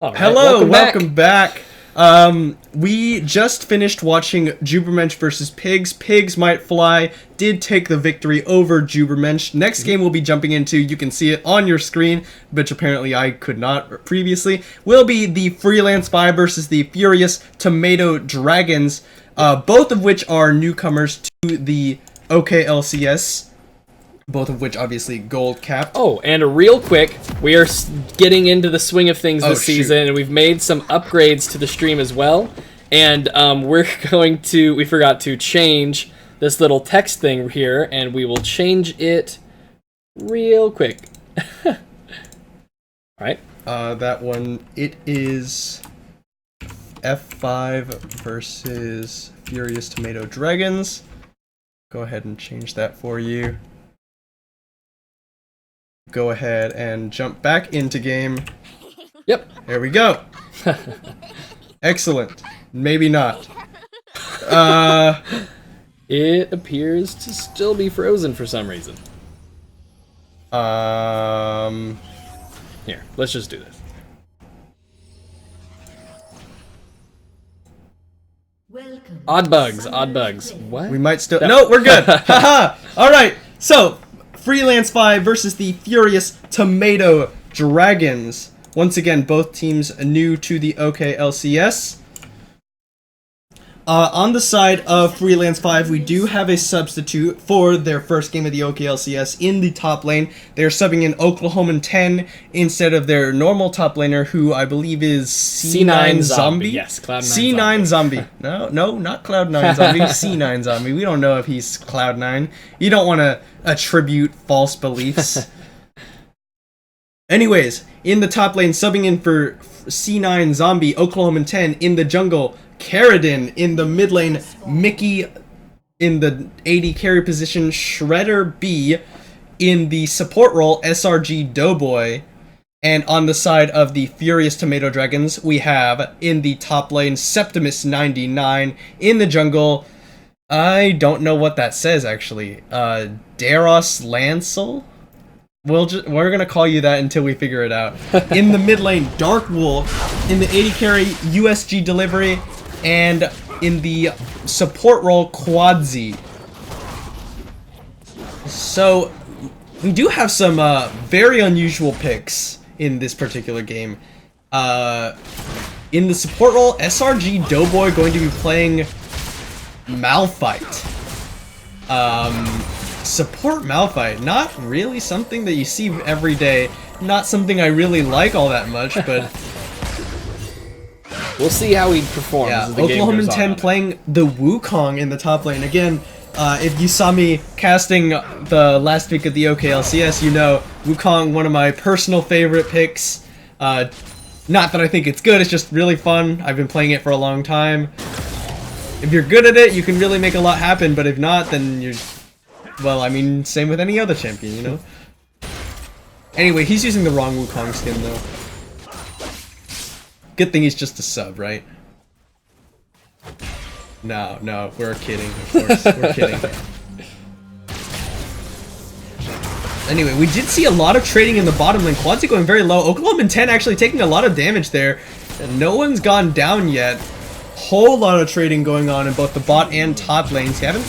All right, Hello, welcome back. We just finished watching Jubermensch versus Pigs. Pigs Might Fly did take the victory over Jubermensch. Next game we'll be jumping into, you can see it on your screen, which apparently I could not previously, will be the Freelance 5 versus the Furious Tomato Dragons, both of which are newcomers to the OKLCS. Both of which obviously gold capped. Oh, and real quick, we are getting into the swing of things this season, and we've made some upgrades to the stream as well. And we forgot to change this little text thing here, and we will change it real quick. All right. That one, it is F5 versus Furious Tomato Dragons. Go ahead and change that for you. Go ahead and jump back into game. Yep. There we go. Excellent. Maybe not. It appears to still be frozen for some reason. Here, let's just do this. Odd bugs. What? We might still... No, we're good. Haha. All right. So, Freelance 5 versus the Furious Tomato Dragons. Once again, both teams new to the OKLCS. On the side of Freelance 5, we do have a substitute for their first game of the OKLCS in the top lane. They're subbing in Oklahoman 10 instead of their normal top laner, who I believe is C9 Zombie. Yes, Cloud9 C9 Zombie. No, not Cloud9 Zombie. C9 Zombie. We don't know if he's Cloud9. You don't want to attribute false beliefs. Anyways, in the top lane, subbing in for C9 Zombie, Oklahoman 10 in the jungle. Caradin in the mid lane, Mickey in the AD carry position, Shredder B in the support role, SRG Doughboy, and on the side of the Furious Tomato Dragons, we have in the top lane, Septimus 99 in the jungle. I don't know what that says actually. Daros Lancel? We're gonna call you that until we figure it out. In the mid lane, Dark Wolf in the AD carry, USG Delivery. And in the support role, Quadzi. So, we do have some very unusual picks in this particular game. In the support role, SRG Doughboy going to be playing Malphite. Support Malphite, not really something that you see every day. Not something I really like all that much, but... We'll see how he performs. Yeah, as the game Oklahoman goes 10 on. playing the Wukong in the top lane. Again, if you saw me casting the last week of the OKLCS, you know Wukong, one of my personal favorite picks. Not that I think it's good, it's just really fun. I've been playing it for a long time. If you're good at it, you can really make a lot happen, but if not, then you're... Well, I mean, same with any other champion, you know? Anyway, he's using the wrong Wukong skin, though. Good thing he's just a sub, right? No, we're kidding, of course. We're kidding. Anyway, we did see a lot of trading in the bottom lane. Quadzi going very low. Oklahoman 10 actually taking a lot of damage there. And no one's gone down yet. Whole lot of trading going on in both the bot and top lanes. They haven't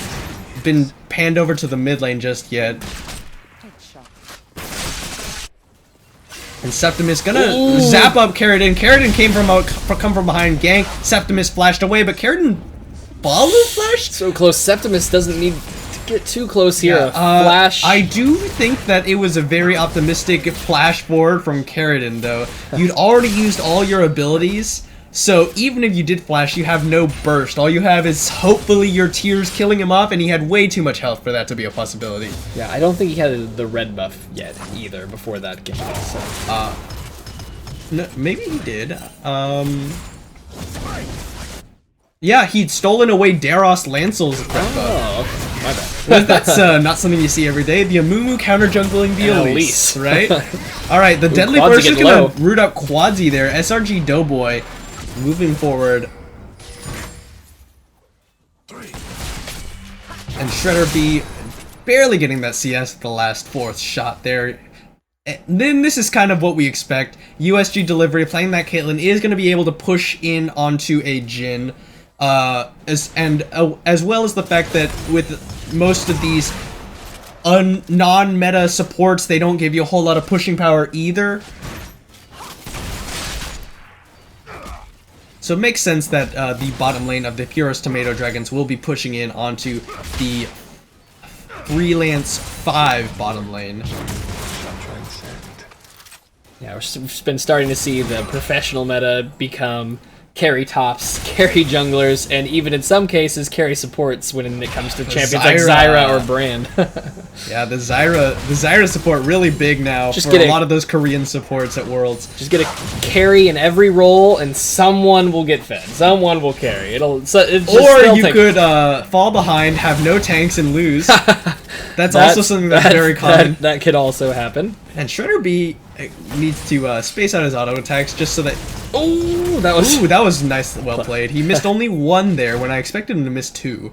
been panned over to the mid lane just yet. And Septimus gonna zap up Caradin. Caradin come from behind, gank. Septimus flashed away, but Caradin follow flashed? So close. Septimus doesn't need to get too close here. Yeah, Flash. I do think that it was a very optimistic flash forward from Caradin, though. You'd already used all your abilities, so even if you did flash, you have no burst. All you have is hopefully your tears killing him off, and he had way too much health for that to be a possibility. Yeah, I don't think he had the red buff yet either before that game. So. No, maybe he did. Yeah, he'd stolen away Daros Lancel's red buff. Oh, okay. My bad. Well, that's not something you see every day. The Amumu counter jungling the Elise, right? Alright, the Deadly Burst is gonna root up Quadzi there. SRG Doughboy moving forward. And Shredder B barely getting that CS at the last fourth shot there. then this is kind of what we expect. USG delivery, playing that Caitlyn is going to be able to push in onto a Jhin, as well as the fact that with most of these non-meta supports, they don't give you a whole lot of pushing power either. So it makes sense that the bottom lane of the Purest Tomato Dragons will be pushing in onto the Freelance 5 bottom lane. Yeah, we've been starting to see the professional meta become carry tops, carry junglers, and even in some cases carry supports when it comes to champions like Zyra or Brand. Yeah, the Zyra support really big now for a lot of those Korean supports at Worlds. Just get a carry in every role, and someone will get fed. Someone will carry. Or you could fall behind, have no tanks, and lose. That's also something that's very common. That could also happen. And Shredder B needs to space out his auto attacks just so that. Oh, that was nice, well played. He missed only one there when I expected him to miss two.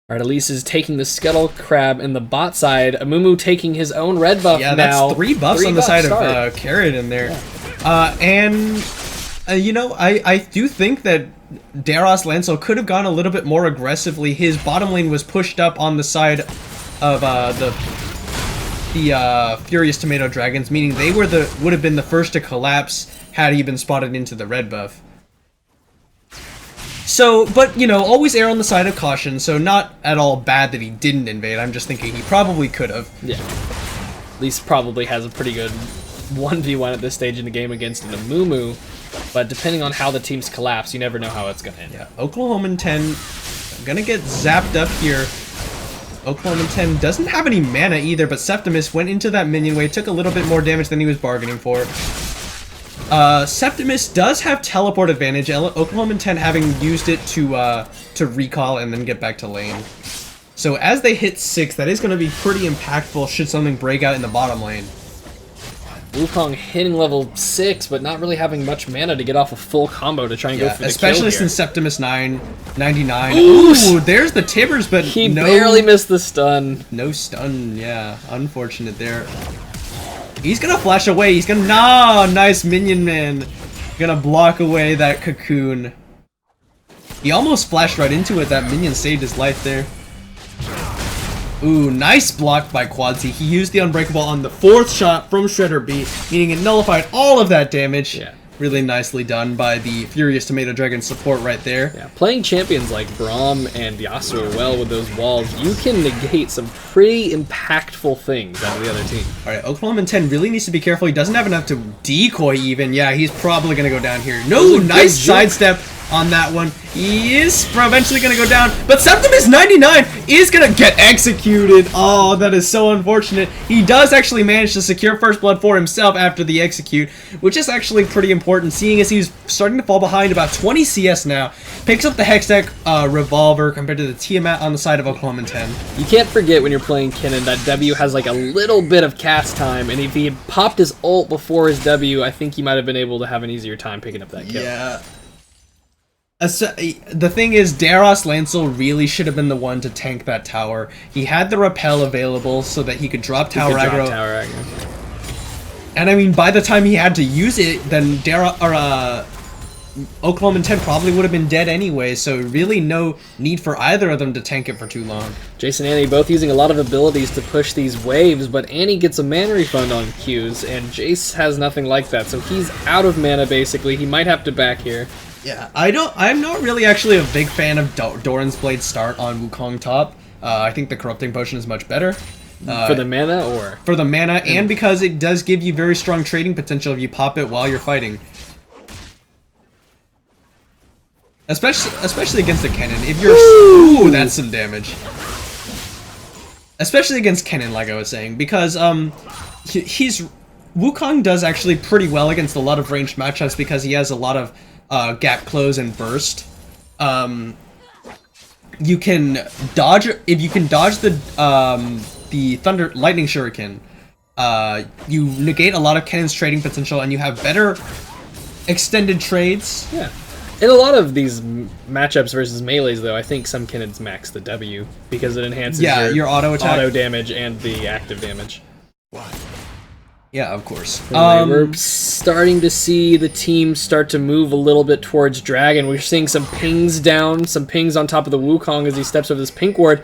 Alright, Elise is taking the Scuttle Crab in the bot side. Amumu taking his own red buff now. Yeah, that's 3 buffs on the side of Carrot in there. Yeah. You know, I do think that Daros Lancel could have gone a little bit more aggressively. His bottom lane was pushed up on the side of the Furious Tomato Dragons, meaning they would have been the first to collapse had he been spotted into the red buff. So, but, you know, always err on the side of caution, so not at all bad that he didn't invade. I'm just thinking he probably could have. Yeah. At least probably has a pretty good 1v1 at this stage in the game against an Amumu, but depending on how the teams collapse, you never know how it's going to end. Yeah, Oklahoman 10 gonna get zapped up here. Oklahoman 10 doesn't have any mana either, but Septimus went into that minion wave, took a little bit more damage than he was bargaining for. Septimus does have teleport advantage, Oklahoman 10 having used it to recall and then get back to lane. So as they hit 6, that is going to be pretty impactful should something break out in the bottom lane. Wukong hitting level 6, but not really having much mana to get off a full combo to try and go for the especially kill here. Since Septimus 99. Ooh, there's the Tibbers, but he barely missed the stun. No stun, yeah. Unfortunate there. He's gonna flash away. He's gonna... No! Nice minion man. Gonna block away that cocoon. He almost flashed right into it. That minion saved his life there. Ooh, nice block by Quadzy. He used the Unbreakable on the 4th shot from Shredder B, meaning it nullified all of that damage. Yeah. Really nicely done by the Furious Tomato Dragon support right there. Yeah, playing champions like Braum and Yasuo well with those walls, you can negate some pretty impactful things out of the other team. Alright, Oklahoman 10 really needs to be careful. He doesn't have enough to decoy even. Yeah, he's probably going to go down here. No, nice sidestep on that one. He is eventually going to go down, but Septimus 99 is going to get executed. Oh, that is so unfortunate. He does actually manage to secure first blood for himself after the execute, which is actually pretty important, seeing as he's starting to fall behind about 20 CS now. Picks up the Hextech Revolver compared to the Tiamat on the side of Oklahoman 10. You can't forget when you're playing Kennen that W has like a little bit of cast time, and if he had popped his ult before his W, I think he might have been able to have an easier time picking up that kill. Yeah. The thing is, Daros Lancel really should have been the one to tank that tower. He had the repel available so that he could drop tower aggro. And I mean, by the time he had to use it, then Oklahoman 10 probably would have been dead anyway, so really no need for either of them to tank it for too long. Jason and Annie both using a lot of abilities to push these waves, but Annie gets a mana refund on Qs, and Jace has nothing like that, so he's out of mana basically. He might have to back here. Yeah, I'm not really actually a big fan of Doran's Blade start on Wukong top. I think the Corrupting Potion is much better. For the mana, or? For the mana, and because it does give you very strong trading potential if you pop it while you're fighting. Especially against the Kennen. If you're... Ooh, that's some damage. Especially against Kennen, like I was saying, because Wukong does actually pretty well against a lot of ranged matchups because he has a lot of gap close and burst. You can dodge... If you can dodge the Thunder Lightning Shuriken, you negate a lot of Kennen's trading potential and you have better extended trades. Yeah. In a lot of these matchups versus melees, though, I think some Kennens max the W because it enhances your auto attack, auto damage, and the active damage. Yeah, of course. We're starting to see the team start to move a little bit towards Dragon. We're seeing some pings down, some pings on top of the Wukong as he steps over this pink ward.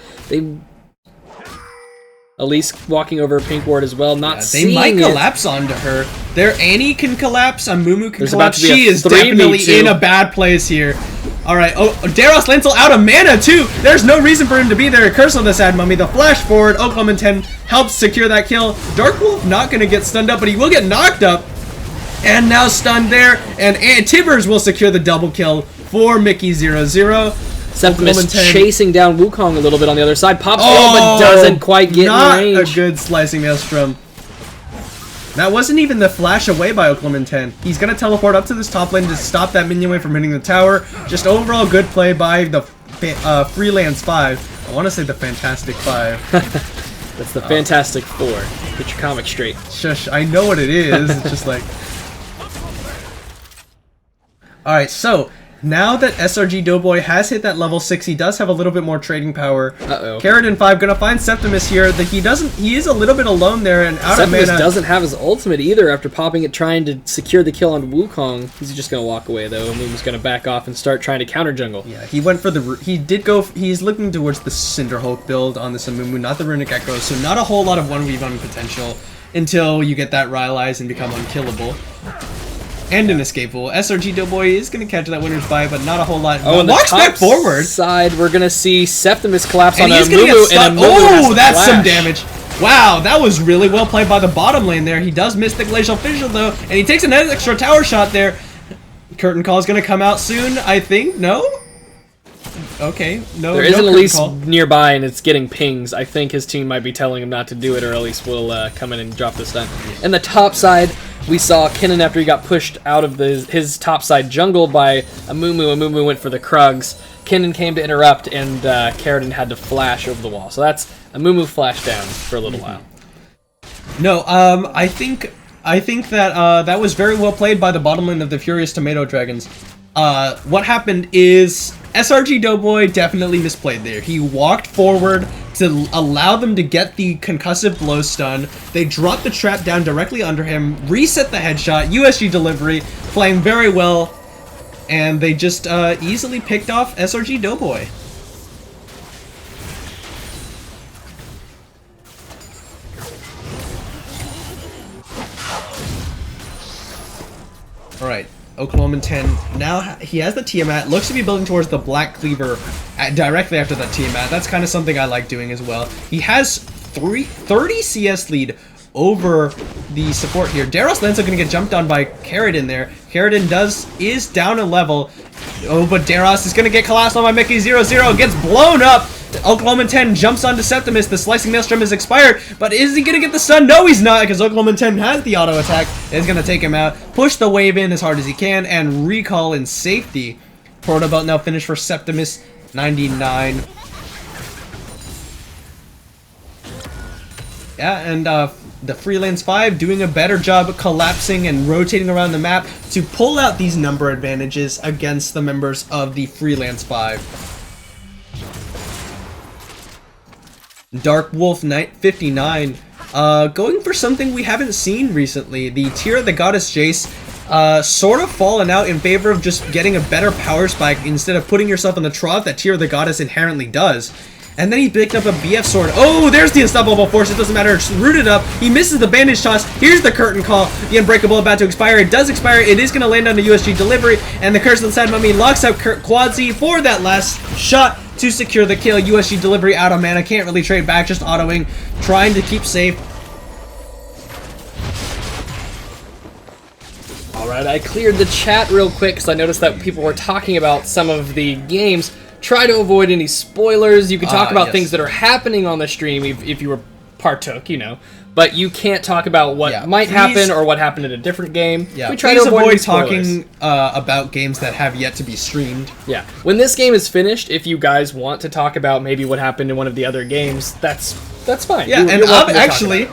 Elise walking over a pink ward as well, not seeing they might it. collapse onto her. Their Annie can collapse, Amumu can There's collapse. about to be She a is definitely 3v2. in a bad place here. Alright, Daros Lentil out of mana too! There's no reason for him to be there. Curse on the Sad Mummy, the flash forward, Oklahoma 10 helps secure that kill. Dark Wolf not gonna get stunned up, but he will get knocked up. And now stunned there, and Tibbers will secure the double kill for Mickey00. Septimus chasing down Wukong a little bit on the other side. Pops but doesn't quite get in range. Not a good slicing maelstrom. That wasn't even the flash away by Oklahoma 10. He's going to teleport up to this top lane to stop that minion wave from hitting the tower. Just overall good play by the Freelance 5. I want to say the Fantastic 5. That's the Fantastic 4. Get your comic straight. Shush, I know what it is. It's just like... Alright, so... Now that SRG Doughboy has hit that level 6, he does have a little bit more trading power. Carradine 5 gonna find Septimus here. He is a little bit alone there and out Septimus of mana. Doesn't have his ultimate either after popping it trying to secure the kill on Wukong. He's just gonna walk away though. Moon's gonna back off and start trying to counter jungle. Yeah, he went for the he's looking towards the Cinderhulk build on this Amumu, not the Runic Echo, so not a whole lot of 1v1 potential until you get that Rylai's and become unkillable. And inescapable. SRG Doughboy is going to catch that winner's bite, but not a whole lot. Oh, and walks back forward. Side, we're going to see Septimus collapse on he's Amumu, and oh, that's some damage. Wow, that was really well played by the bottom lane there. He does miss the Glacial Fissure, though, and he takes an extra tower shot there. Curtain Call is going to come out soon, I think. No? Okay, no. There is an Elise nearby, and it's getting pings. I think his team might be telling him not to do it, or Elise will come in and drop this stun. And the top side, we saw Kinnan after he got pushed out of his top side jungle by Amumu. Amumu went for the Krugs. Kinnan came to interrupt, and Carradine had to flash over the wall. So that's Amumu flashed down for a little while. No, I think that that was very well played by the bottom lane of the Furious Tomato Dragons. What happened is SRG Doughboy definitely misplayed there. He walked forward to allow them to get the concussive blow stun. They dropped the trap down directly under him, reset the headshot, USG delivery, playing very well, and they just easily picked off SRG Doughboy. Alright. Oklahoma 10, now he has the Tiamat, looks to be building towards the Black Cleaver directly after that Tiamat. That's kind of something I like doing as well. He has 30 CS lead over the support here. Daros Lentil going to get jumped on by Carradine there. Carradine is down a level. Oh, but Daros is going to get collapsed on by Mickey00, gets blown up. Oklahoma 10 jumps onto Septimus. The Slicing Maelstrom is expired, but is he going to get the stun? No, he's not, because Oklahoma 10 has the auto attack. It's going to take him out, push the wave in as hard as he can, and recall in safety. Proto Belt now finished for Septimus, 99. Yeah, and the Freelance 5 doing a better job collapsing and rotating around the map to pull out these number advantages against the members of the Freelance 5. Dark Wolf Knight 59, going for something we haven't seen recently. The Tear of the Goddess Jace, sort of fallen out in favor of just getting a better power spike instead of putting yourself in the trough that Tear of the Goddess inherently does. And then he picked up a BF sword. Oh, there's the Unstoppable Force. It doesn't matter. It's rooted up. He misses the bandage toss. Here's the Curtain Call. The Unbreakable about to expire. It does expire. It is going to land on the USG delivery. And the Curse of the Sad Mummy locks out Quadzi for that last shot to secure the kill. USG delivery out of mana. Can't really trade back. Just autoing. Trying to keep safe. Alright, I cleared the chat real quick because I noticed that people were talking about some of the games. Try to avoid any spoilers. You can talk about things that are happening on the stream if you were partook, you know. But you can't talk about what might happen or what happened in a different game. Yeah, we try to avoid talking about games that have yet to be streamed. Yeah. When this game is finished, if you guys want to talk about maybe what happened in one of the other games, that's fine. Yeah, and actually,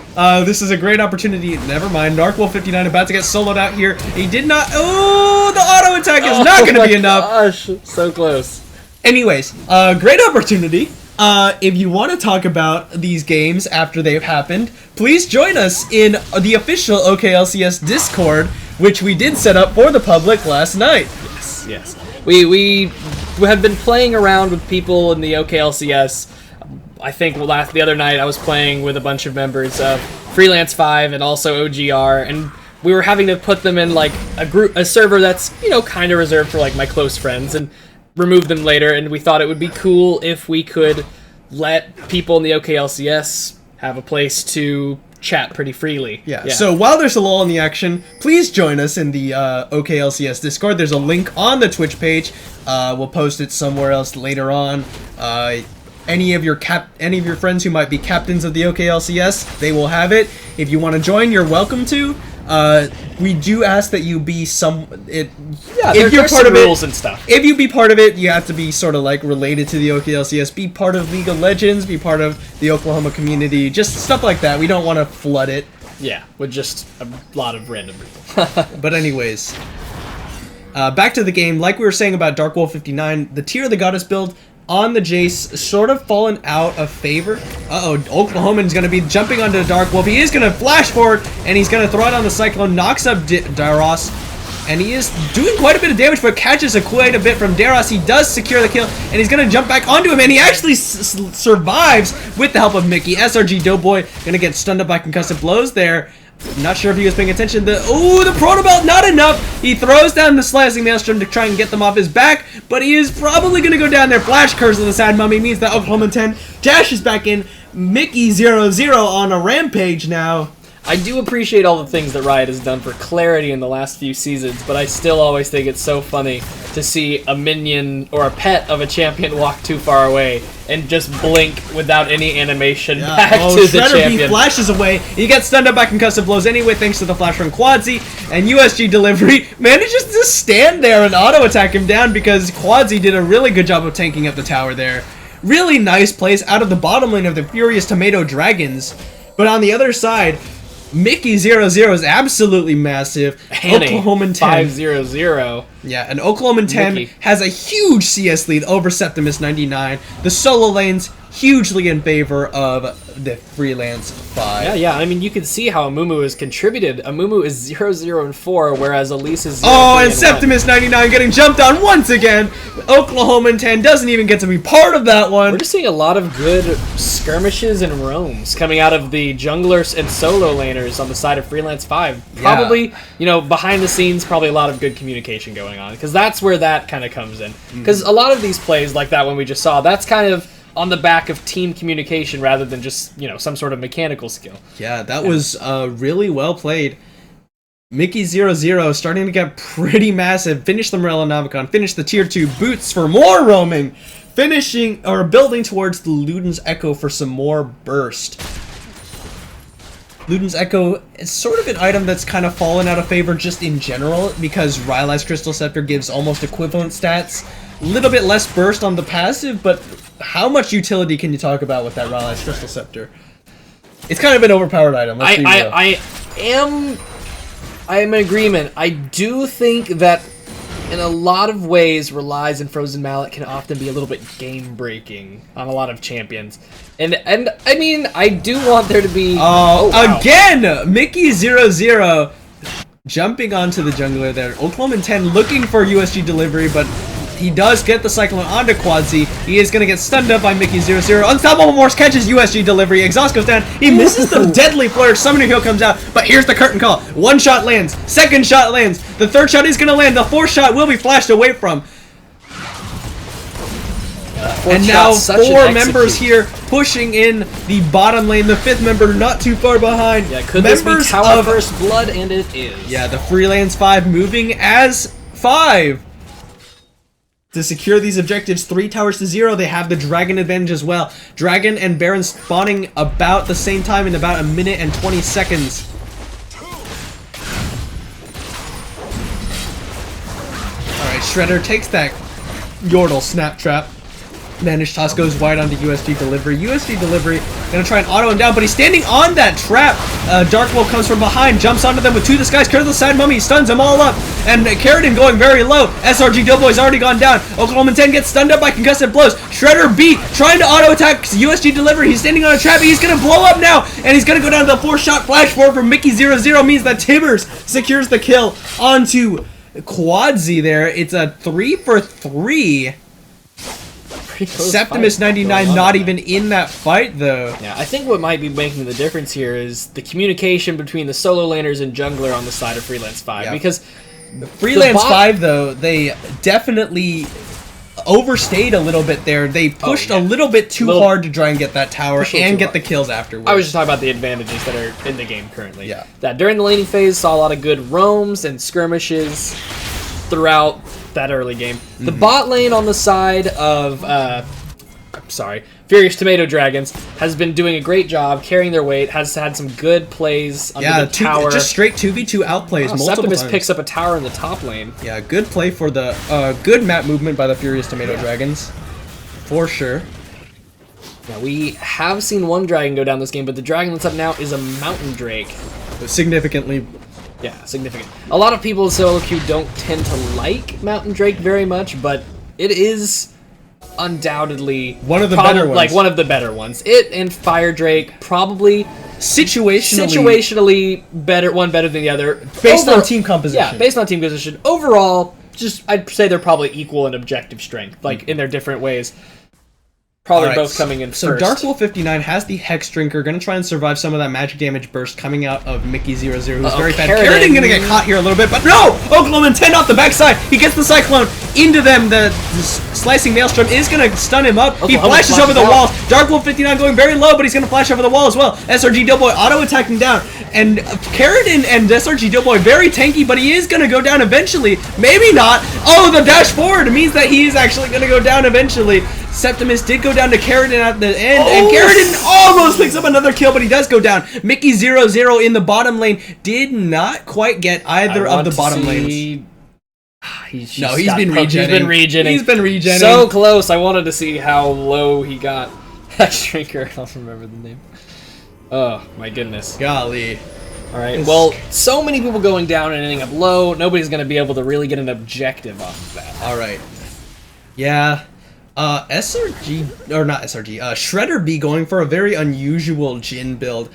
this is a great opportunity. Never mind. Dark Wolf 59 about to get soloed out here. He did not... Oh, the auto attack is not going to be enough. Gosh, so close. Anyways, great opportunity if you want to talk about these games after they've happened, please join us in the official OKLCS Discord, which we did set up for the public last night. Yes. We have been playing around with people in the OKLCS. I think the other night I was playing with a bunch of members of Freelance 5 and also OGR, and we were having to put them in like a server that's, you know, kind of reserved for like my close friends, and remove them later. And we thought it would be cool if we could let people in the OKLCS have a place to chat pretty freely. Yeah. So while there's a lull in the action, please join us in the OKLCS Discord. There's a link on the Twitch page. We'll post it somewhere else later on. Any of your friends who might be captains of the OKLCS, they will have it. If you want to join, you're welcome to. We do ask that you be if you're part of it, rules and stuff. If you be part of it, you have to be sort of like related to the OKLCS, be part of League of Legends, be part of the Oklahoma community, just stuff like that. We don't want to flood it. Yeah, with just a lot of random people. But anyways, back to the game. Like we were saying about Dark Wolf 59, the Tear of the Goddess build on the Jace sort of fallen out of favor. Oklahoman's going to be jumping onto the Dark Wolf. He is going to flash forward, and he's going to throw it on the Cyclone, knocks up Daros, and he is doing quite a bit of damage, but catches quite a bit from Daros. He does secure the kill, and he's going to jump back onto him, and he actually survives with the help of Mickey. SRG Doughboy going to get stunned up by concussive blows there. Not sure if he was paying attention. The Proto Belt, not enough. He throws down the Slicing Maelstrom to try and get them off his back, but he is probably going to go down there. Flash Curse of the Sad Mummy means that Oklahoma 10 dashes back in. Mickey 0-0 on a rampage now. I do appreciate all the things that Riot has done for clarity in the last few seasons, but I still always think it's so funny to see a minion or a pet of a champion walk too far away and just blink without any animation back to the champion. Shredder flashes away. He gets stunned up by concussive blows anyway, thanks to the flash from Quadzi, and USG Delivery manages to stand there and auto-attack him down because Quadzi did a really good job of tanking up the tower there. Really nice plays out of the bottom lane of the Furious Tomato Dragons. But on the other side, Mickey 0-0 is absolutely massive. Oklahoma 10 5-0-0. Yeah, and Oklahoma 10 Mickey has a huge CS lead over Septimus 99. The solo lanes hugely in favor of the Freelance 5. Yeah, I mean, you can see how Amumu has contributed. Amumu is 0-0-4, whereas Elise is 0-3-1. Oh, and Septimus 99 getting jumped on once again. Oklahoma 10 doesn't even get to be part of that one. We're just seeing a lot of good skirmishes and roams coming out of the junglers and solo laners on the side of Freelance 5. Probably, you know, behind the scenes, probably a lot of good communication going on, because that's where that kind of comes in. Because a lot of these plays, like that one we just saw, that's kind of on the back of team communication rather than just, you know, some sort of mechanical skill. Yeah, that was really well played. Mickey 0-0 starting to get pretty massive. Finish the Morello Nomicon, finish the tier 2 boots for more roaming, finishing or building towards the Luden's Echo for some more burst. Luden's Echo is sort of an item that's kind of fallen out of favor just in general because Rylai's Crystal Scepter gives almost equivalent stats. A little bit less burst on the passive, but how much utility can you talk about with that Rylai's Crystal Scepter? It's kind of an overpowered item. I am in agreement. I do think that in a lot of ways, Relies and Frozen Mallet can often be a little bit game-breaking on a lot of champions. And I mean, I do want there to be... Again! Mickey 0-0 jumping onto the jungler there. Oklahoma 10 looking for USG Delivery, but he does get the Cyclone onto Quadzi. He is going to get stunned up by Mickey 0-0. Unstoppable Morse catches USG Delivery. Exhaust goes down. He misses the deadly flourish. Summoner Heal comes out, but here's the curtain call. One shot lands. Second shot lands. The third shot is going to land. The fourth shot will be flashed away from. And now 4 members here pushing in the bottom lane. The 5th member not too far behind. Yeah, could this be Tower First Blood? And it is. Yeah, the Freelance 5 moving as 5. To secure these objectives, 3 towers to 0, they have the Dragon advantage as well. Dragon and Baron spawning about the same time in about 1 minute and 20 seconds. Alright, Shredder takes that Yordle Snap Trap. Managed toss goes wide onto USG delivery. USG delivery gonna try and auto him down, but he's standing on that trap. Dark Wolf comes from behind, jumps onto them with two disguise. Curse the side mummy, stuns them all up. And Carradine going very low. SRG Doughboy's already gone down. Oklahoma 10 gets stunned up by concussive blows. Shredder B trying to auto attack USG delivery. He's standing on a trap. He's gonna blow up now, and he's gonna go down to the 4-shot flash forward from Mickey00. Means that Tibbers secures the kill onto Quadzy there. It's a 3 for 3. Septimus 99 not even in that fight though. Yeah, I think what might be making the difference here is the communication between the solo laners and jungler on the side of Freelance 5. Because Freelance 5 though, they definitely overstayed a little bit there. They pushed a little bit too hard to try and get that tower and get the kills afterwards. I was just talking about the advantages that are in the game currently. Yeah. That during the laning phase saw a lot of good roams and skirmishes throughout that early game. The bot lane on the side of Furious Tomato Dragons has been doing a great job carrying their weight, has had some good plays under the tower. Just straight 2v2 outplays multiple Septimus times. picks up a tower in the top lane. Yeah, good play for the good map movement by the Furious Tomato Dragons. For sure. Yeah, we have seen one dragon go down this game, but the dragon that's up now is a Mountain Drake. Significantly. Yeah, significant. A lot of people in solo queue don't tend to like Mountain Drake very much, but it is undoubtedly one of the better ones. Like one of the better ones. It and Fire Drake probably situationally better, one better than the other. Based on team composition. Yeah, based on team composition. Overall, just I'd say they're probably equal in objective strength, like in their different ways. Probably both coming in so first. Dark Wolf 59 has the Hex Drinker, gonna try and survive some of that magic damage burst coming out of Mickey00, who's very fast. Carradine gonna get caught here a little bit, but no! Oklahoma 10 off the backside. He gets the Cyclone into them. The slicing Maelstrom is gonna stun him up. He flashes over the walls. Dark Wolf 59 going very low, but he's gonna flash over the wall as well. SRG Doughboy auto attacking down. And Carradine and SRG Doughboy very tanky, but he is gonna go down eventually. Maybe not. Oh, the dash forward means that he is actually gonna go down eventually. Septimus did go down to Carradine at the end, and Carradine almost picks up another kill, but he does go down. Mickey00 in the bottom lane did not quite get either of the bottom lanes. He's been regenning. He's been regenning. So close. I wanted to see how low he got. Hex Drinker. I don't remember the name. Oh, my goodness. Golly. All right. Well, so many people going down and ending up low. Nobody's going to be able to really get an objective off of that. All right. Yeah. SRG, or not SRG, Shredder B going for a very unusual Jhin build.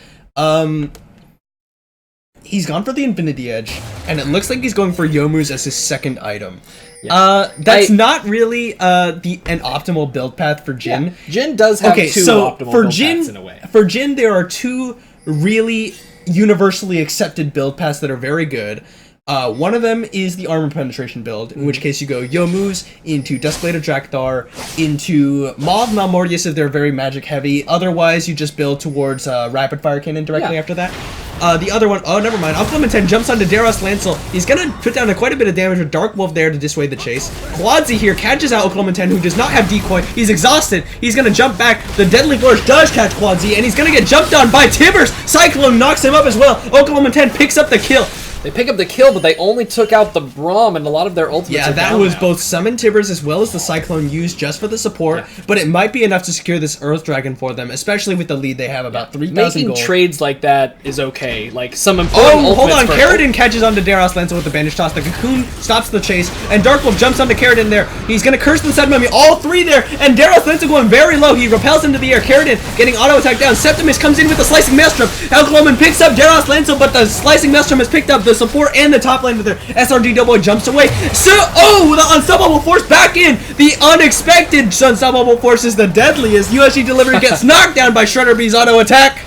He's gone for the Infinity Edge, and it looks like he's going for Youmuu's as his second item. Yeah. That's not really an optimal build path for Jhin. Yeah. Jhin does have two optimal build paths in a way. For Jhin, there are two really universally accepted build paths that are very good. One of them is the armor penetration build, in which case you go Youmuu's into Duskblade of Drakthar, into Maw of Malmortius if they're very magic heavy. Otherwise, you just build towards Rapid Fire Cannon directly after that. The other one, oh, never mind. Oklahoma 10 jumps onto Daros Lancel. He's gonna put down quite a bit of damage with Dark Wolf there to dissuade the chase. Quadzy here catches out Oklahoma 10, who does not have decoy. He's exhausted. He's gonna jump back. The Deadly Flourish does catch Quadzy, and he's gonna get jumped on by Tibbers. Cyclone knocks him up as well. Oklahoma 10 picks up the kill. They pick up the kill, but they only took out the Braum, and a lot of their ultimates Yeah, that was both Summon Tibbers as well as the Cyclone used just for the support, but it might be enough to secure this Earth Dragon for them, especially with the lead they have about 3,000 gold. Making trades like that is okay. Like, some important hold on. Carradine catches onto Daros Lancel with the Bandage Toss. The Cocoon stops the chase, and Dark Wolf jumps onto Carradine there. He's going to curse the Sud Mummy, all three there, and Daros Lancel going very low. He repels into the air. Carradine getting auto-attacked down. Septimus comes in with the Slicing Maelstrom. Alcloman picks up Daros Lancel, but the Slicing Maelstrom has picked up the support and the top lane with their SRG Doughboy jumps away. So, the Unstoppable Force back in. The unexpected Unstoppable Force is the deadliest. USG Delivery gets knocked down by Shredder B's auto attack.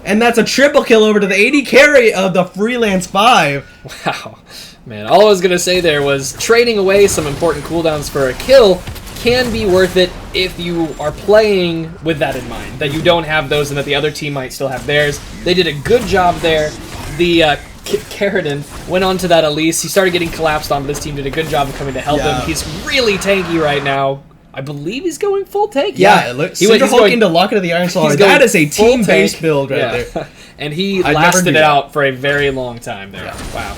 And that's a triple kill over to the AD carry of the Freelance 5. Wow. Man, all I was going to say there was trading away some important cooldowns for a kill can be worth it if you are playing with that in mind. That you don't have those and that the other team might still have theirs. They did a good job there. The Carradine went on to that Elise. He started getting collapsed on, but his team did a good job of coming to help him. He's really tanky right now. I believe he's going full tank. Yeah, it looks. He went into Locket of the Iron Slaughter. That is a team-based build right there. And he lasted it out for a very long time there. Yeah. Wow.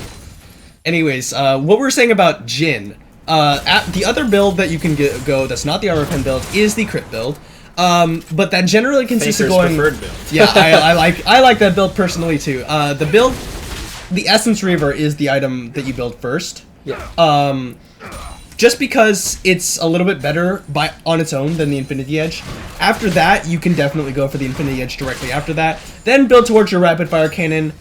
Anyways, what we're saying about Jhin. The other build that you can go that's not the armor pen build is the crit build. But that generally consists of going. Preferred build. Yeah, I like that build personally too. The Essence Reaver is the item that you build first. Yeah. Just because it's a little bit better on its own than the Infinity Edge. After that, you can definitely go for the Infinity Edge directly after that. Then build towards your rapid fire cannon.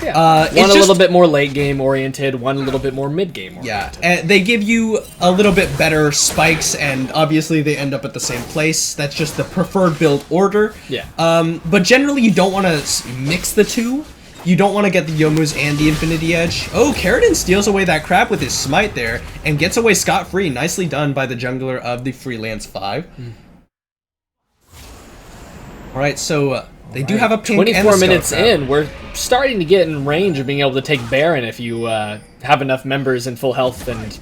Yeah. One a little bit more late game oriented, one a little bit more mid game oriented. Yeah, and they give you a little bit better spikes, and obviously they end up at the same place. That's just the preferred build order. Yeah. But generally you don't want to mix the two. You don't want to get the Youmu's and the Infinity Edge. Oh, Karadin steals away that crap with his smite there, and gets away scot-free. Nicely done by the jungler of the Freelance 5. Alright, so they do have a pink 24 and minutes in, we're starting to get in range of being able to take Baron if you have enough members in full health and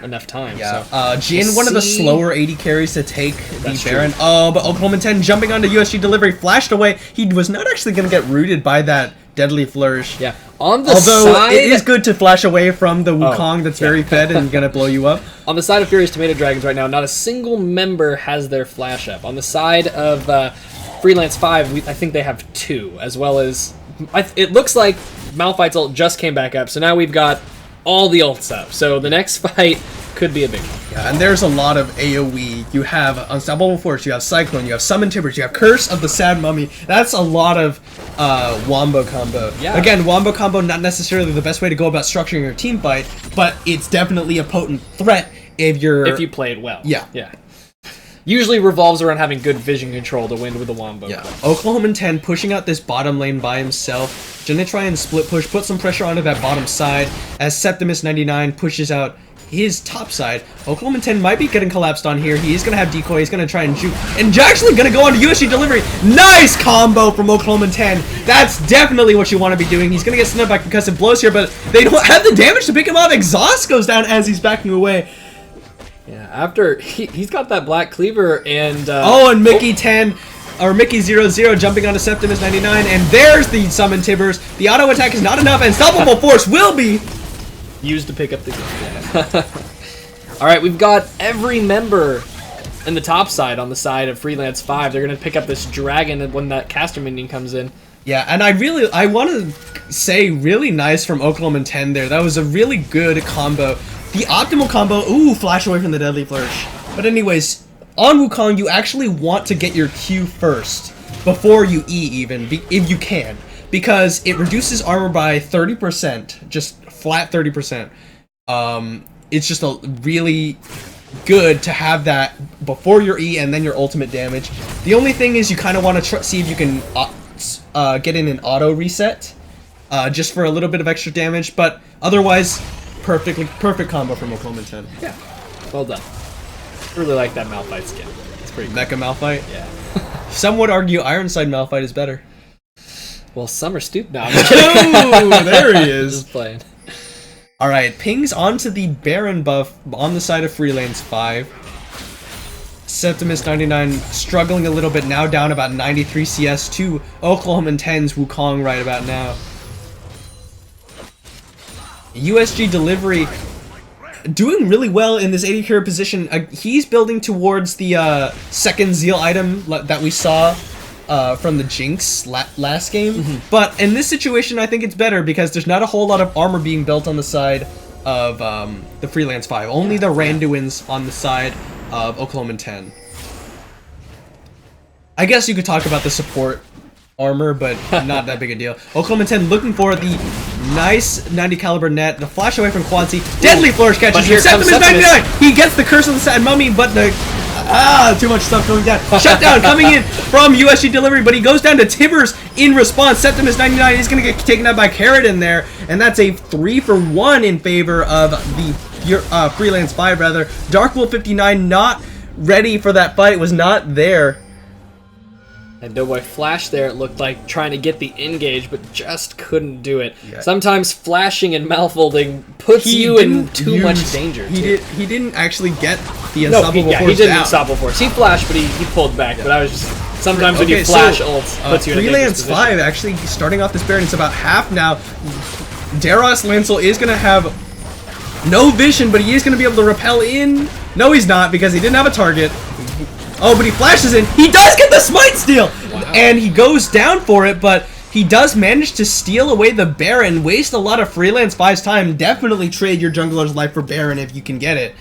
enough time. Yeah, so. Jin, one of the slower 80 carries to take the Baron. True. Oh, but Oklahoma 10 jumping onto USG delivery, flashed away. He was not actually going to get rooted by that Deadly Flourish. Yeah, on the Although side... it is good to flash away from the Wukong that's very fed and going to blow you up. On the side of Furious Tomato Dragons right now, not a single member has their flash up. On the side of Freelance 5, I think they have 2, as well as... it looks like Malphite's ult just came back up, so now we've got all the ults up. So the next fight could be a big one. Yeah, and there's a lot of AoE. You have Unstoppable Force, you have Cyclone, you have Summon Tibbers, you have Curse of the Sad Mummy. That's a lot of Wombo combo. Yeah. Again, Wombo combo not necessarily the best way to go about structuring your team fight, but it's definitely a potent threat if you play it well. Yeah. Yeah. Usually revolves around having good vision control to win with the Wombo. Yeah. Oklahoma 10 pushing out this bottom lane by himself. Gonna try and split push, put some pressure onto that bottom side as Septimus 99 pushes out his top side. Oklahoma 10 might be getting collapsed on here. He is going to have decoy. He's going to try and juke. And actually going to go on to USG delivery. Nice combo from Oklahoma 10. That's definitely what you want to be doing. He's going to get snubbed by concussive blows here, but they don't have the damage to pick him up. Exhaust goes down as he's backing away. Yeah, after he's got that Black Cleaver and... and Mickey 10... Or Mickey 00 jumping onto Septimus 99, and there's the Summon Tibbers. The auto attack is not enough, and Unstoppable Force will be used to pick up the game. Alright, we've got every member in the top side on the side of Freelance 5. They're going to pick up this dragon when that caster minion comes in. Yeah, and I want to say really nice from Oklahoma 10 there. That was a really good combo. The optimal combo, ooh, flash away from the Deadly Flourish. But anyways, on Wukong, you actually want to get your Q first, before you E even, if you can. Because it reduces armor by 30%, just flat 30%. It's just a really good to have that before your E and then your ultimate damage. The only thing is you kind of want to see if you can get in an auto reset, just for a little bit of extra damage, but otherwise, perfect combo from Oklahoma 10. Yeah, well done. Really like that Malphite skin. It's pretty cool. Mecha Malphite? Yeah. Some would argue Ironside Malphite is better. Well, some are stupid now. Oh, there he is. Just playing. Alright, pings onto the Baron buff on the side of Freelance 5. Septimus 99 struggling a little bit, now down about 93 CS to Oklahoma 10's Wukong right about now. USG delivery doing really well in this 80 carry position. He's building towards the second Zeal item that we saw from the Jinx last game. But in this situation, I think it's better because there's not a whole lot of armor being built on the side of the Freelance 5. Only the Randuins on the side of Oklahoma 10. I guess you could talk about the support armor, but not that big a deal. Oklahoma 10 looking for the nice 90 caliber net, the flash away from Quancy. Deadly Flourish catches him. Septimus 99! He gets the Curse of the Sad Mummy, but the... too much stuff going down. Shutdown coming in from USG delivery, but he goes down to Tibbers in response. Septimus 99 is going to get taken out by Karadin there, and that's a 3-for-1 in favor of the Freelance 5, rather. Dark Wolf 59 not ready for that fight, was not there. And Doughboy flashed there, it looked like, trying to get the engage, but just couldn't do it. Yeah. Sometimes flashing and malfolding puts you in too much danger, He didn't actually get the Unstoppable Force he didn't down. Unstoppable Force. He flashed, but he pulled back. But I was just... Sometimes when you flash ults, puts you in a dangerous position. Freelance 5, actually, starting off this Baron, it's about half now. Daros Lancel is going to have No vision, but he is going to be able to repel in. No, he's not, because he didn't have a target. Oh, but he flashes in. He does get the smite steal! Wow. And he goes down for it, but he does manage to steal away the Baron, waste a lot of Freelance 5's time. Definitely trade your jungler's life for Baron if you can get it.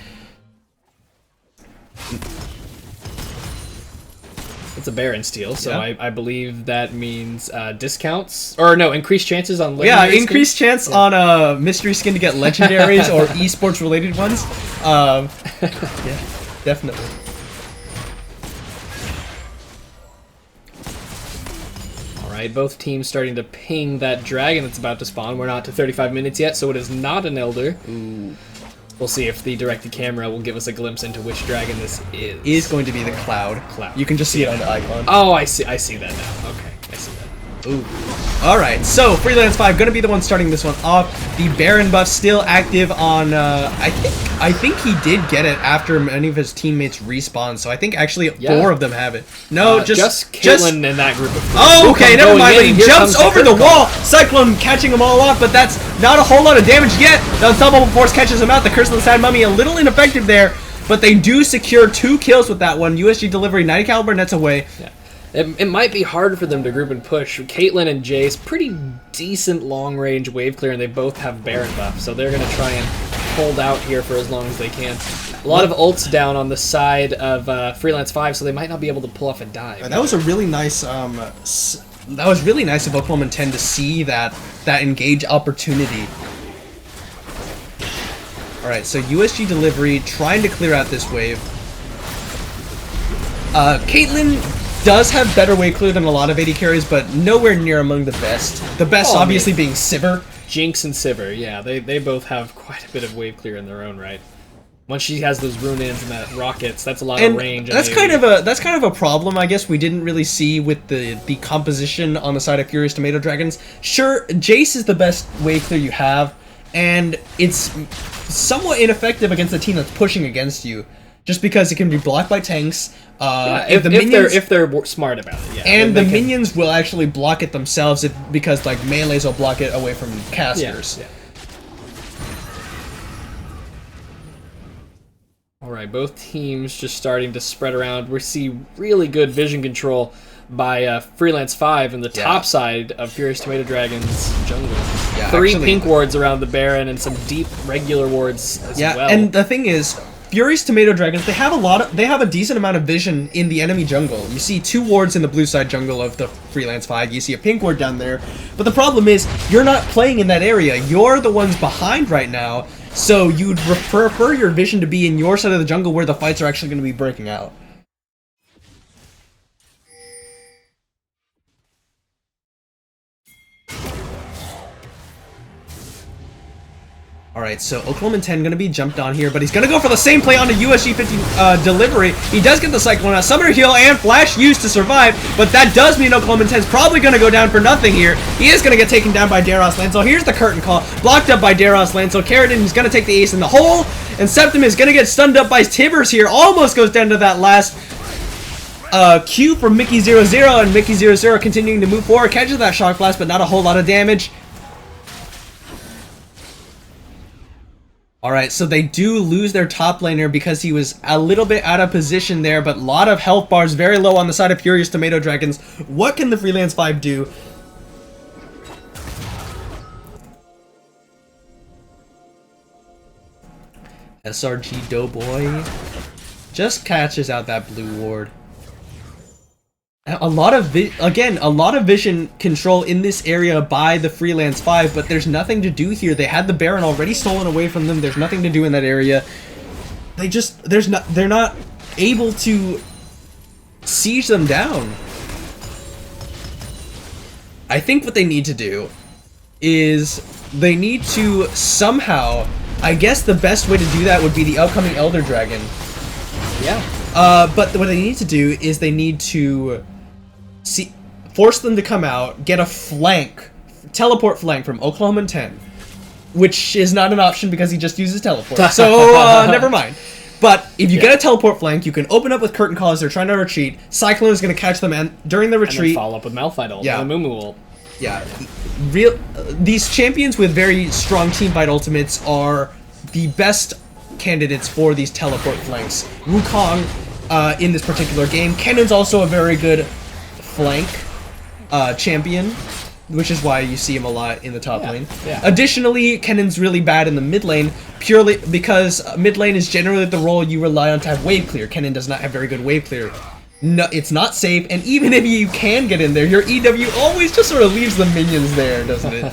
It's a Baron steal, so yeah. I believe that means discounts, or no, increased chances on legendary increased chance on mystery skin to get legendaries or esports related ones. Yeah, definitely. Alright, both teams starting to ping that dragon that's about to spawn. We're not to 35 minutes yet, so it is not an Elder. Ooh. We'll see if the directed camera will give us a glimpse into which dragon this is. Is going to be the Cloud. You can just see it on the icon. Oh, I see that now. Okay, I see that. Ooh. Alright, so Freelance 5 gonna be the one starting this one off. The Baron buff still active on I think he did get it after many of his teammates respawn, so I think actually 4 of them have it. No, just Caitlyn in that group of 3. Oh, okay, never mind, but he jumps over the wall. Cyclone catching them all off, but that's not a whole lot of damage yet. The Unstoppable Force catches him out. The Curse of the Sad Mummy a little ineffective there, but they do secure 2 kills with that one. USG delivery, 90 caliber nets away. Yeah. It might be hard for them to group and push. Caitlyn and Jace, pretty decent long-range wave clear, and they both have Baron buff, so they're going to try and hold out here for as long as they can. A lot of ults down on the side of Freelance 5, so they might not be able to pull off a dive. That was a really nice, that was really nice of Oklahoma 10 to see that engage opportunity. Alright, so USG delivery, trying to clear out this wave. Caitlyn does have better wave clear than a lot of AD carries, but nowhere near among the best. The best obviously being Sivir. Jinx and Sivir, yeah, they both have quite a bit of wave clear in their own right. Once she has those rune-ins and that rockets, that's a lot of range. That's kind of a problem, I guess, we didn't really see with the composition on the side of Furious Tomato Dragons. Sure, Jace is the best wave clear you have, and it's somewhat ineffective against a team that's pushing against you. Just because it can be blocked by tanks, if they're smart about it, yeah. And the minions will actually block it themselves because like melees will block it away from casters. Yeah. All right, both teams just starting to spread around. We see really good vision control by Freelance 5 in the top side of Furious Tomato Dragon's jungle. Yeah, 3 pink wards around the Baron and some deep regular wards as well. Yeah, and the thing is, Furious Tomato Dragons, they have a decent amount of vision in the enemy jungle. You see 2 wards in the blue side jungle of the Freelance 5. You see a pink ward down there. But the problem is, you're not playing in that area. You're the ones behind right now. So you'd prefer your vision to be in your side of the jungle where the fights are actually going to be breaking out. Alright, so Oklahoma 10 going to be jumped on here, but he's going to go for the same play on the USG 50 delivery. He does get the Cyclone out. Summoner Heal and Flash used to survive, but that does mean Oklahoma 10 is probably going to go down for nothing here. He is going to get taken down by Daros Lancel. Here's the curtain call, blocked up by Daros Lancel. Carradine is going to take the ace in the hole, and Septim is going to get stunned up by Tibbers here. Almost goes down to that last Q from Mickey00, and Mickey00 continuing to move forward. Catches that Shock Blast, but not a whole lot of damage. Alright, so they do lose their top laner because he was a little bit out of position there, but a lot of health bars very low on the side of Furious Tomato Dragons. What can the Freelance 5 do? SRG Doughboy just catches out that blue ward. A lot of vision control in this area by the Freelance 5, but there's nothing to do here. They had the Baron already stolen away from them. There's nothing to do in that area. They're not able to siege them down. I think what they need to do is they need to somehow, I guess the best way to do that would be the upcoming Elder Dragon. Yeah. But what they need to do is they need to force them to come out, get a teleport flank from Oklahoma 10, which is not an option because he just uses teleport. So, never mind. But if you get a teleport flank, you can open up with Curtain Call as they're trying to retreat. Cyclone is going to catch them during the retreat. And then follow up with Malphite ult and the Moo ult. Yeah. These champions with very strong teamfight ultimates are the best candidates for these teleport flanks. Wukong in this particular game. Kennen's also a very good flank champion, which is why you see him a lot in the top lane. Yeah. Additionally, Kennen's really bad in the mid lane, purely because mid lane is generally the role you rely on to have wave clear. Kennen does not have very good wave clear. No, it's not safe, and even if you can get in there, your EW always just sort of leaves the minions there, doesn't it?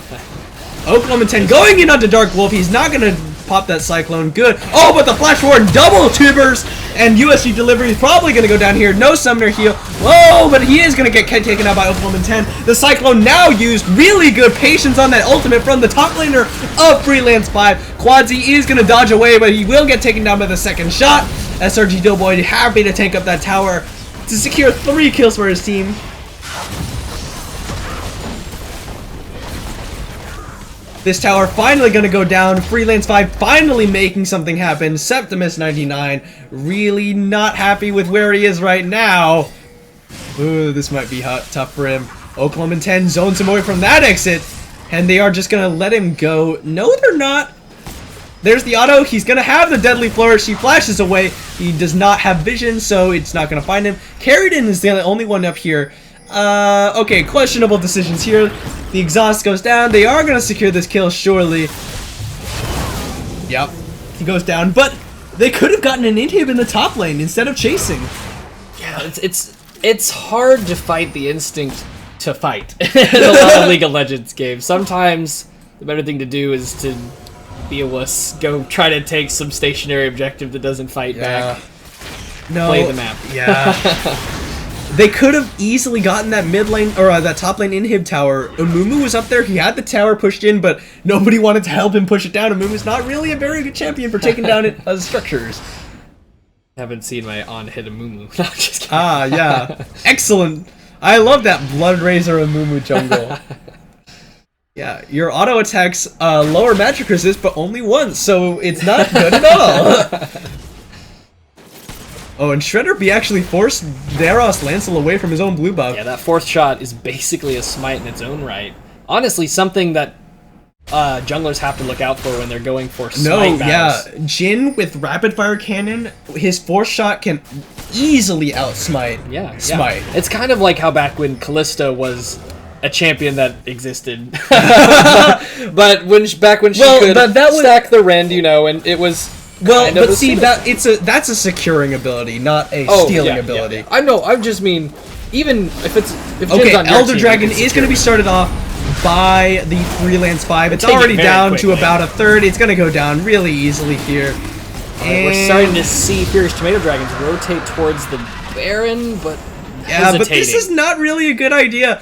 Oklahoma 10 going in onto Dark Wolf. He's not going to pop that Cyclone. Good. Oh, but the Flash Forward double tubers, and USG delivery is probably going to go down here. No Summoner heal. Whoa, but he is going to get taken out by Oklahoma 10. The Cyclone now used really good patience on that ultimate from the top laner of Freelance 5. Quadzi is going to dodge away, but he will get taken down by the second shot. SRG Doughboy happy to take up that tower to secure 3 kills for his team. This tower finally going to go down. Freelance 5 finally making something happen. Septimus 99 really not happy with where he is right now. Ooh, this might be tough for him. Oklahoma 10 zones him away from that exit, and they are just going to let him go. No, they're not. There's the auto. He's going to have the Deadly Flourish. He flashes away. He does not have vision, so it's not going to find him. Carradine is the only one up here. Okay, questionable decisions here. The exhaust goes down. They are going to secure this kill, surely. Yep, he goes down, but they could have gotten an inhib in the top lane instead of chasing. Yeah, it's hard to fight the instinct to fight in a lot of League of Legends games. Sometimes the better thing to do is to be a wuss. Go try to take some stationary objective that doesn't fight back. No. Play the map. Yeah. They could have easily gotten that mid lane, or that top lane inhib tower. Umumu was up there, he had the tower pushed in, but nobody wanted to help him push it down. Umumu's not really a very good champion for taking down structures. Haven't seen my on-hit Amumu. No, just kidding. Ah, yeah. Excellent. I love that Blood Razor Amumu jungle. Yeah, your auto attacks lower magic resist, but only once, so it's not good at all. Oh, and Shredder B actually forced Daros Lancel away from his own blue buff. Yeah, that 4th shot is basically a smite in its own right. Honestly, something that junglers have to look out for when they're going for smite battles. Yeah. Jhin with rapid fire cannon, his 4th shot can easily out-smite. Smite. It's kind of like how back when Kalista was a champion that existed. But back when she could stack the rend, you know, and it was... Well, but see, that's a securing ability, not a stealing ability. Yeah. I know. I just mean, even if okay, Elder Dragon is going to be started off by the Freelance 5. It's already down to about a third. It's going to go down really easily here. And we're starting to see Furious Tomato Dragons rotate towards the Baron, but yeah, but this is not really a good idea.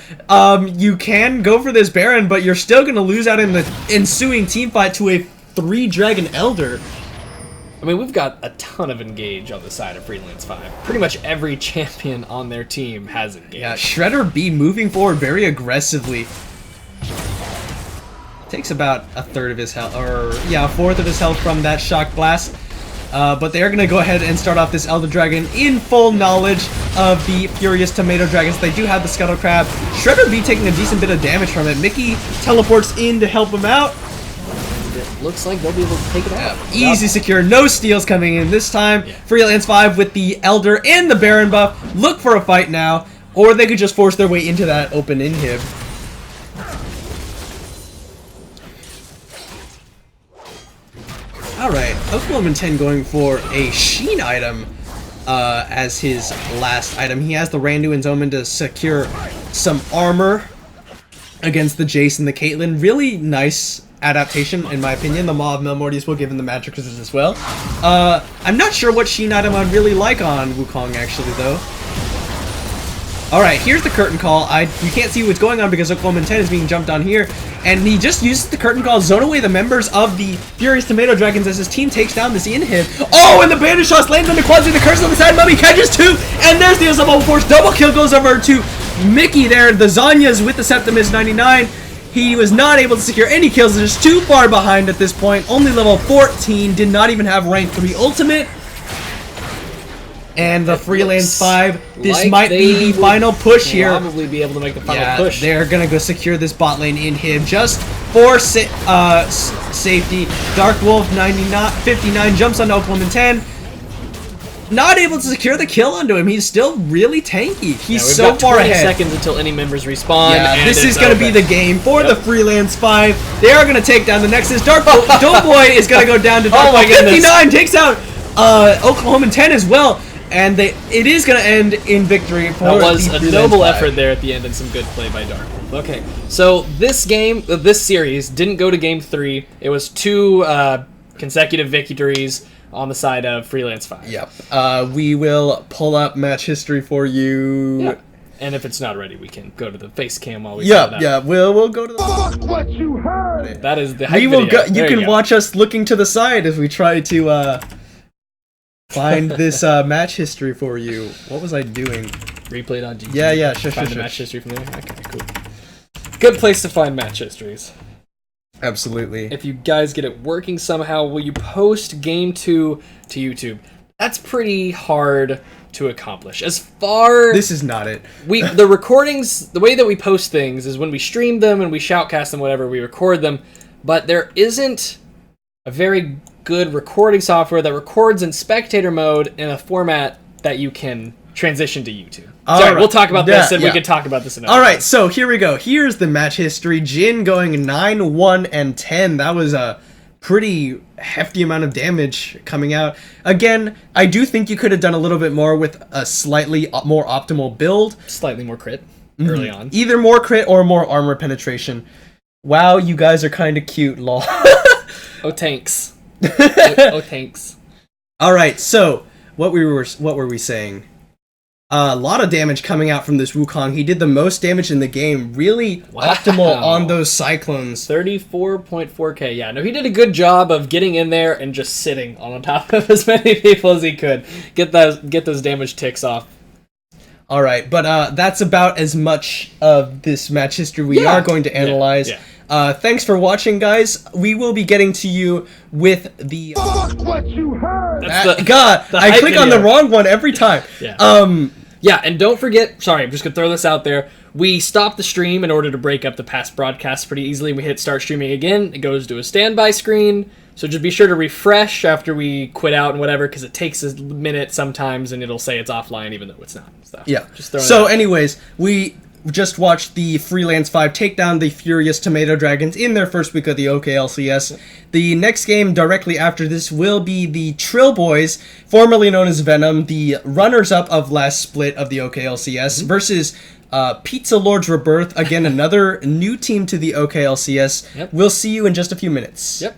You can go for this Baron, but you're still going to lose out in the ensuing team fight to a 3-Dragon Elder. I mean, we've got a ton of engage on the side of Freelance 5. Pretty much every champion on their team has engage. Yeah, Shredder B moving forward very aggressively. Takes about a third of his health, or yeah, a fourth of his health from that shock blast. But they're going to go ahead and start off this Elder Dragon in full knowledge of the Furious Tomato Dragons. They do have the Scuttle Crab. Shredder B taking a decent bit of damage from it. Mickey teleports in to help him out. It looks like they'll be able to take it out. Easy secure, no steals coming in this time. Yeah. Freelance 5 with the Elder and the Baron buff. Look for a fight now, or they could just force their way into that open inhib. Alright, Oklahoma 10 going for a Sheen item as his last item. He has the Randu and Zoman to secure some armor against the Jace and the Caitlyn. Really nice adaptation, in my opinion. The Maw of Melmortius will give him the magic resist as well. I'm not sure what Sheen item I'd really like on Wukong, actually, though. Alright, here's the curtain call. You can't see what's going on because Oklahoma 10 is being jumped on here. And he just uses the curtain call, zone away the members of the Furious Tomato Dragons as his team takes down this inhib. Oh, and the Bandit Shots lands on the Quadzi, the curse on the side, Mummy catches 2, and there's the Assemble Force. Double kill goes over to Mickey there. The Zanyas with the Septimus 99. He was not able to secure any kills. They're just too far behind at this point. Only level 14. Did not even have rank 3 ultimate. And the Freelance 5. This might be the final push here. Probably be able to make the final push. They're going to go secure this bot lane inhib. Just for safety. Dark Wolf 59 jumps on Oklahoma 10. Not able to secure the kill onto him. He's still really tanky. He's so far ahead. 20 seconds until any members respawn. Yeah, and this is going to be the game for the Freelance 5. They are going to take down the Nexus. Doughboy is going to go down to Dark Wolf. 59 takes out Oklahoma 10 as well. And it is going to end in victory for That was the a noble 5. effort there at the end and some good play by Dark Wolf. Okay, so this series didn't go to game 3. It was 2 consecutive victories on the side of Freelance 5. Yep. We will pull up match history for you. Yeah. And if it's not ready, we can go to the face cam while we set it up. Yeah, we'll go to the... Fuck what you heard! That is the hype We will video. go, you can watch us looking to the side as we try to find this match history for you. What was I doing? Replayed on GG. Yeah, Find the match history from there. Okay, cool. Good place to find match histories. Absolutely. If you guys get it working somehow, will you post game 2 to YouTube? That's pretty hard to accomplish. As far This is not it. the recordings, the way that we post things is when we stream them and we shoutcast them, whatever, we record them, but there isn't a very good recording software that records in spectator mode in a format that you can transition to YouTube. Sorry, we'll talk about this, and we can talk about this another time. Alright, so here we go. Here's the match history. Jin going 9-1-10. That was a pretty hefty amount of damage coming out. Again, I do think you could have done a little bit more with a slightly more optimal build. Slightly more crit early on. Either more crit or more armor penetration. Wow, you guys are kind of cute, lol. Oh, tanks. Oh, tanks. Alright, so what were we saying? A lot of damage coming out from this Wukong. He did the most damage in the game. Really optimal on those Cyclones. 34.4k. Yeah, no, he did a good job of getting in there and just sitting on top of as many people as he could. Get those damage ticks off. Alright, but that's about as much of this match history we are going to analyze. Thanks for watching, guys. We will be getting to you with the... Fuck what you heard! God, I click on the wrong one every time. Yeah, and don't forget, sorry, I'm just going to throw this out there. We stopped the stream in order to break up the past broadcasts pretty easily. We hit start streaming again. It goes to a standby screen. So just be sure to refresh after we quit out and whatever, because it takes a minute sometimes and it'll say it's offline even though it's not. So, anyways, we just watched the Freelance 5 take down the Furious Tomato Dragons in their first week of the OKLCS. The next game directly after this will be the Trill Boys, formerly known as Venom, the runners-up of last split of the OKLCS, versus Pizza Lord's Rebirth, again another new team to the OKLCS. We'll see you in just a few minutes. Yep.